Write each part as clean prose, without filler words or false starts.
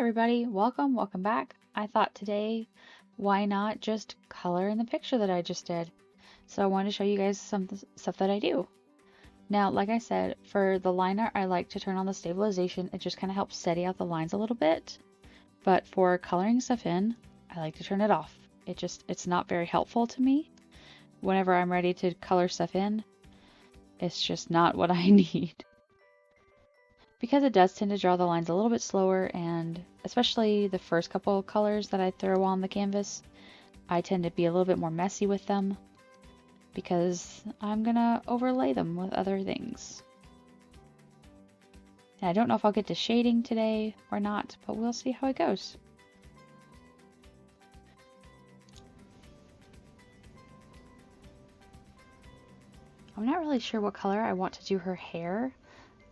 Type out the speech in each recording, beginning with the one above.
Everybody, welcome back. I thought today, why not just color in the picture that I just did? So I wanted to show you guys some stuff that I do. Now, like I said, for the line art, I like to turn on the stabilization. It just kind of helps steady out the lines a little bit. But for coloring stuff in, I like to turn it off. It's not very helpful to me. Whenever I'm ready to color stuff in, it's just not what I need. Because it does tend to draw the lines a little bit slower, and especially the first couple of colors that I throw on the canvas, I tend to be a little bit more messy with them because I'm gonna overlay them with other things. And I don't know if I'll get to shading today or not, but we'll see how it goes. I'm not really sure what color I want to do her hair.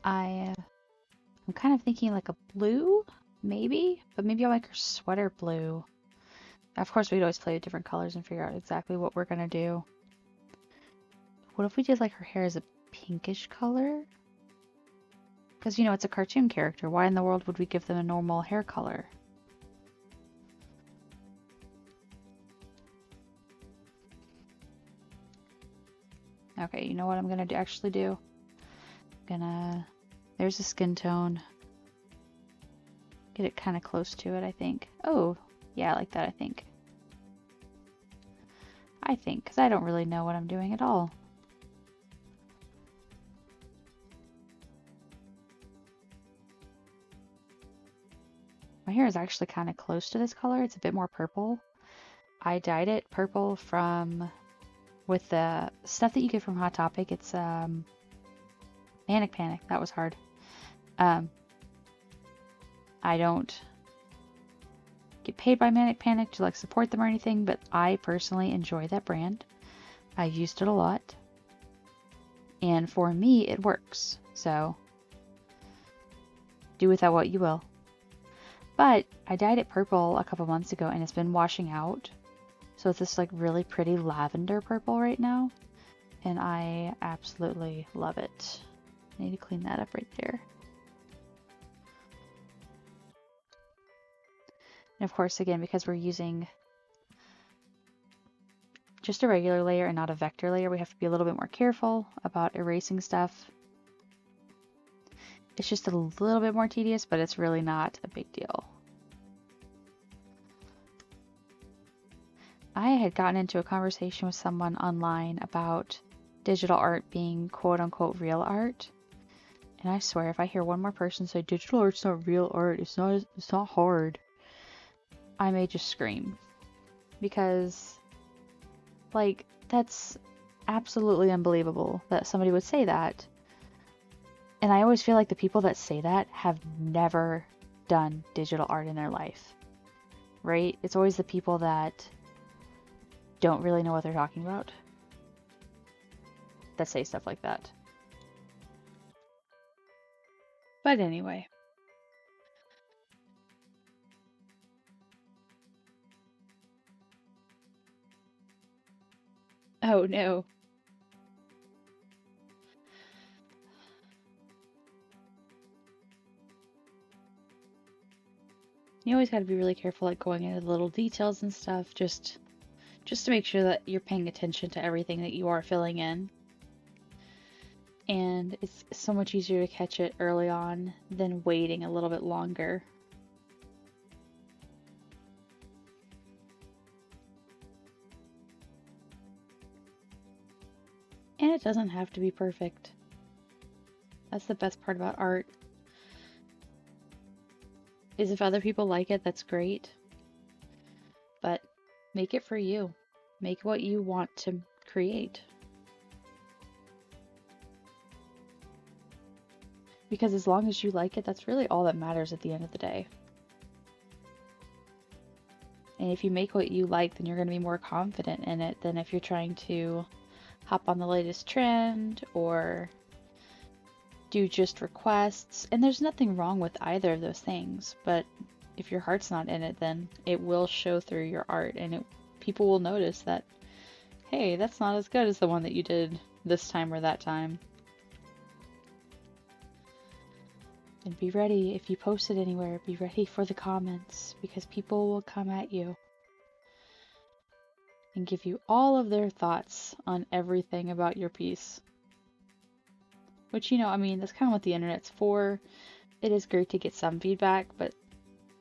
I'm kind of thinking like a blue, maybe, but maybe I'll make her sweater blue. Of course, we'd always play with different colors and figure out exactly what we're gonna do. What if we did like her hair as a pinkish color? Because, you know, it's a cartoon character. Why in the world would we give them a normal hair color? Okay, you know what I'm gonna actually do? There's a skin tone. Get it kind of close to it, I think. Oh, yeah, I like that, I think. Because I don't really know what I'm doing at all. My hair is actually kind of close to this color. It's a bit more purple. I dyed it purple with the stuff that you get from Hot Topic. It's Manic Panic. That was hard. I don't get paid by Manic Panic to like support them or anything, but I personally enjoy that brand. I've used it a lot. And for me, it works. So do with that what you will. But I dyed it purple a couple months ago and it's been washing out. So it's this like really pretty lavender purple right now. And I absolutely love it. I need to clean that up right there. And of course, again, because we're using just a regular layer and not a vector layer, we have to be a little bit more careful about erasing stuff. It's just a little bit more tedious, but it's really not a big deal. I had gotten into a conversation with someone online about digital art being quote-unquote real art. And I swear, if I hear one more person say digital art's not real art, it's not hard, I may just scream. Because, like, that's absolutely unbelievable that somebody would say that. And I always feel like the people that say that have never done digital art in their life, right? It's always the people that don't really know what they're talking about that say stuff like that. But anyway. Oh no. You always got to be really careful like going into the little details and stuff, just to make sure that you're paying attention to everything that you are filling in. And it's so much easier to catch it early on than waiting a little bit longer. And it doesn't have to be perfect. That's the best part about art. Is if other people like it, that's great. But make it for you. Make what you want to create. Because as long as you like it, that's really all that matters at the end of the day. And if you make what you like, then you're going to be more confident in it than if you're trying to hop on the latest trend or do just requests. And there's nothing wrong with either of those things, but if your heart's not in it, then it will show through your art, and people will notice that, hey, that's not as good as the one that you did this time or that time. And be ready, if you post it anywhere, be ready for the comments, because people will come at you and give you all of their thoughts on everything about your piece. Which, I mean, that's kind of what the internet's for. It is great to get some feedback, but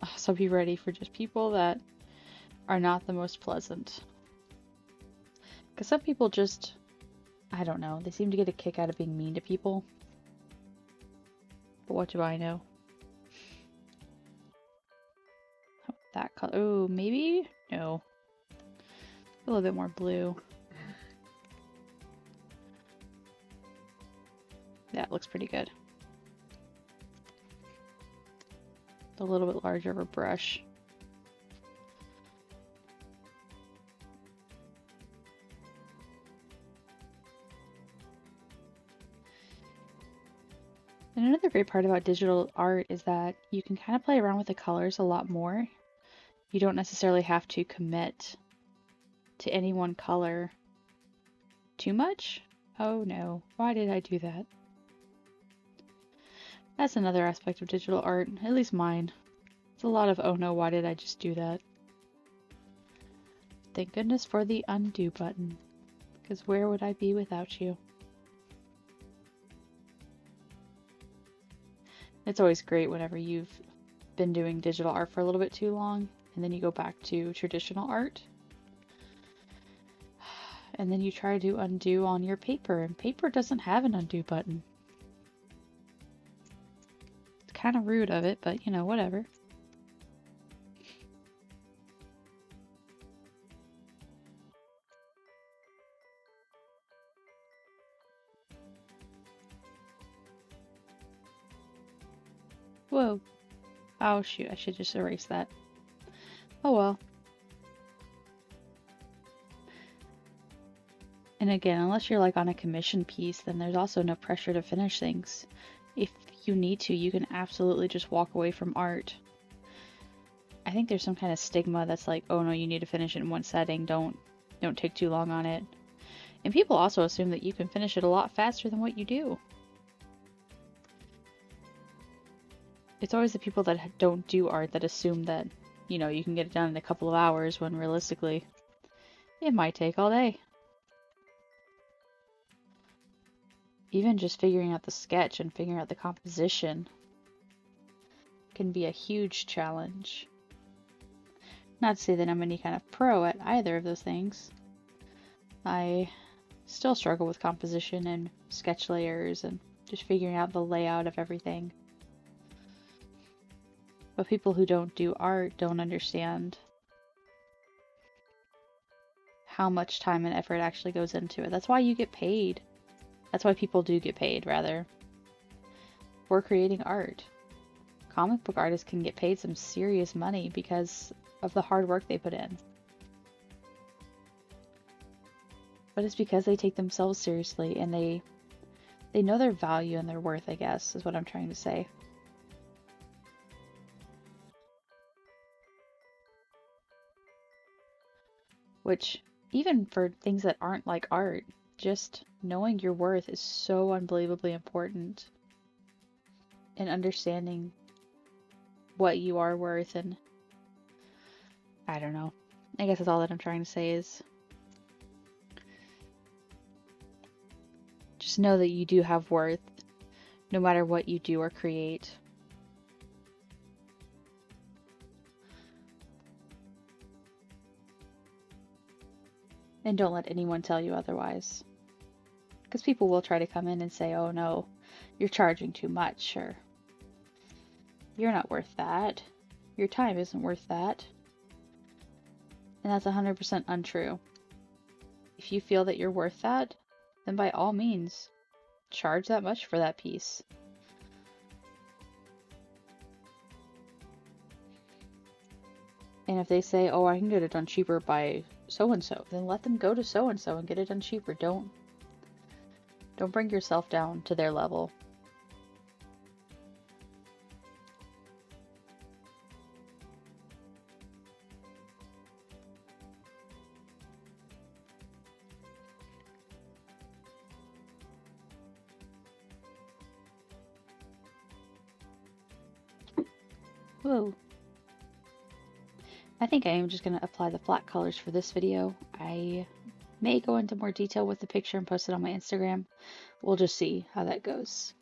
also be ready for just people that are not the most pleasant. Because some people just, I don't know, they seem to get a kick out of being mean to people. But what do I know? Oh, that color, oh, maybe? No. A little bit more blue. That looks pretty good. A little bit larger of a brush. And another great part about digital art is that you can kind of play around with the colors a lot more. You don't necessarily have to commit to any one color too much. Oh no, why did I do that? That's another aspect of digital art, at least mine. It's a lot of, oh no, why did I just do that? Thank goodness for the undo button, because where would I be without you? It's always great whenever you've been doing digital art for a little bit too long, and then you go back to traditional art. And then you try to undo on your paper, and paper doesn't have an undo button. It's kind of rude of it, but whatever. Whoa. Oh shoot, I should just erase that. Oh well. And again, unless you're like on a commission piece, then there's also no pressure to finish things. If you need to, you can absolutely just walk away from art. I think there's some kind of stigma that's like, oh no, you need to finish it in one setting, don't take too long on it. And people also assume that you can finish it a lot faster than what you do. It's always the people that don't do art that assume that, you can get it done in a couple of hours, when realistically, it might take all day. Even just figuring out the sketch and figuring out the composition can be a huge challenge. Not to say that I'm any kind of pro at either of those things. I still struggle with composition and sketch layers and just figuring out the layout of everything. But people who don't do art don't understand how much time and effort actually goes into it. That's why you get paid. That's why people do get paid, rather, for creating art. Comic book artists can get paid some serious money because of the hard work they put in. But it's because they take themselves seriously, and they know their value and their worth, I guess, is what I'm trying to say. Which, even for things that aren't like art, just knowing your worth is so unbelievably important. And understanding what you are worth, and I don't know. I guess that's all that I'm trying to say is just know that you do have worth, no matter what you do or create. And don't let anyone tell you otherwise. Because people will try to come in and say, oh no, you're charging too much, or you're not worth that. Your time isn't worth that. And that's 100% untrue. If you feel that you're worth that, then by all means, charge that much for that piece. And if they say, oh, I can get it done cheaper by so-and-so, then let them go to so-and-so and get it done cheaper. Don't bring yourself down to their level. Whoa. I think I am just going to apply the flat colors for this video. I may go into more detail with the picture and post it on my Instagram. We'll just see how that goes.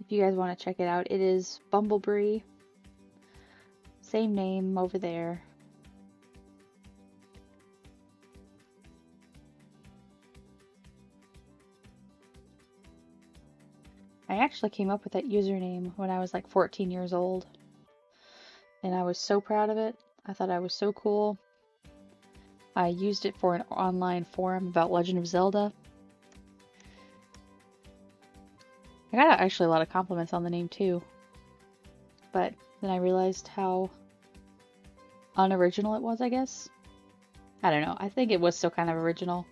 If you guys want to check it out, it is bumble-bri. Same name over there. I actually came up with that username when I was like 14 years old. And I was so proud of it. I thought I was so cool. I used it for an online forum about Legend of Zelda. I got actually a lot of compliments on the name too. But then I realized how unoriginal it was, I guess. I don't know. I think it was still kind of original,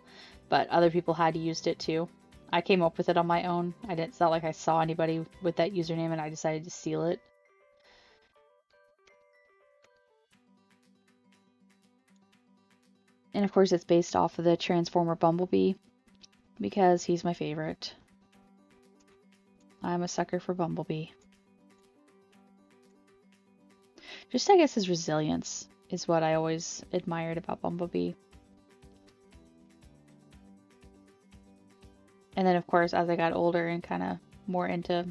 but other people had used it too. I came up with it on my own. It's not like I saw anybody with that username and I decided to steal it. And of course it's based off of the Transformer Bumblebee because he's my favorite. I'm a sucker for Bumblebee. Just I guess his resilience is what I always admired about Bumblebee. And then of course as I got older and kind of more into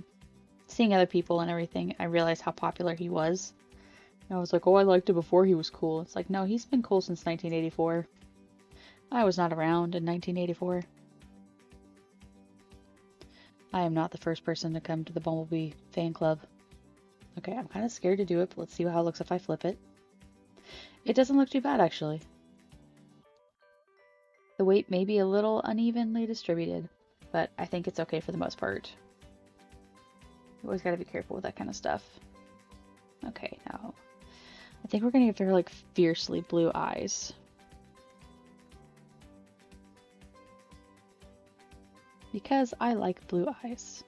seeing other people and everything, I realized how popular he was. And I was like, oh, I liked it before he was cool. It's like, no, he's been cool since 1984. I was not around in 1984. I am not the first person to come to the Bumblebee fan club. Okay, I'm kind of scared to do it, but let's see how it looks if I flip it. It doesn't look too bad, actually. The weight may be a little unevenly distributed, but I think it's okay for the most part. You always gotta be careful with that kind of stuff. Okay, now I think we're gonna give her like fiercely blue eyes. Because I like blue eyes.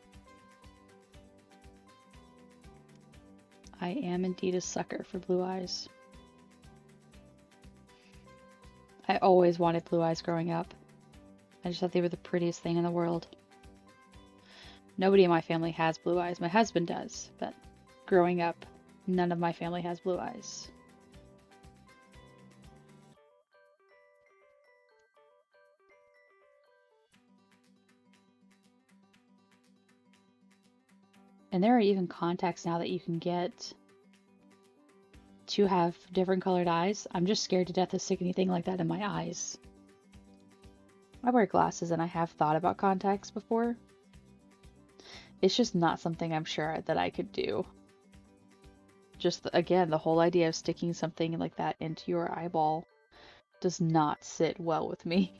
I am indeed a sucker for blue eyes. I always wanted blue eyes growing up. I just thought they were the prettiest thing in the world. Nobody in my family has blue eyes. My husband does, but growing up, none of my family has blue eyes. And there are even contacts now that you can get to have different colored eyes. I'm just scared to death to stick anything like that in my eyes. I wear glasses and I have thought about contacts before. It's just not something I'm sure that I could do. Just, again, the whole idea of sticking something like that into your eyeball does not sit well with me.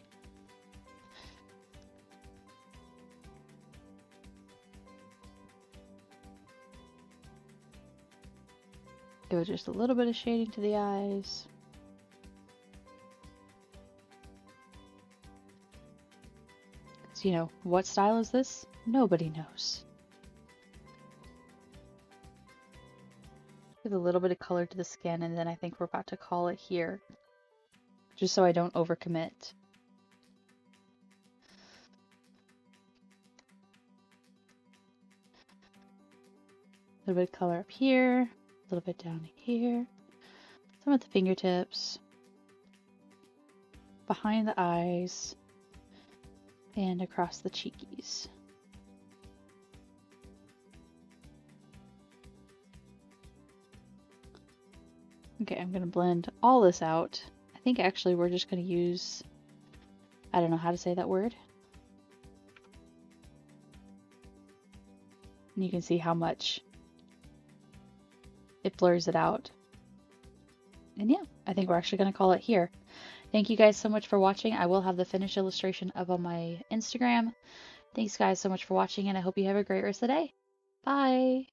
It was just a little bit of shading to the eyes. So, you know, what style is this? Nobody knows. Give a little bit of color to the skin, and then I think we're about to call it here. Just so I don't overcommit. A little bit of color up here. A little bit down here, some at the fingertips, behind the eyes, and across the cheekies. Okay, I'm going to blend all this out. I think actually we're just going to use, I don't know how to say that word. And you can see how much it blurs it out. And yeah, I think we're actually going to call it here. Thank you guys so much for watching. I will have the finished illustration up on my Instagram. Thanks guys so much for watching, and I hope you have a great rest of the day. Bye!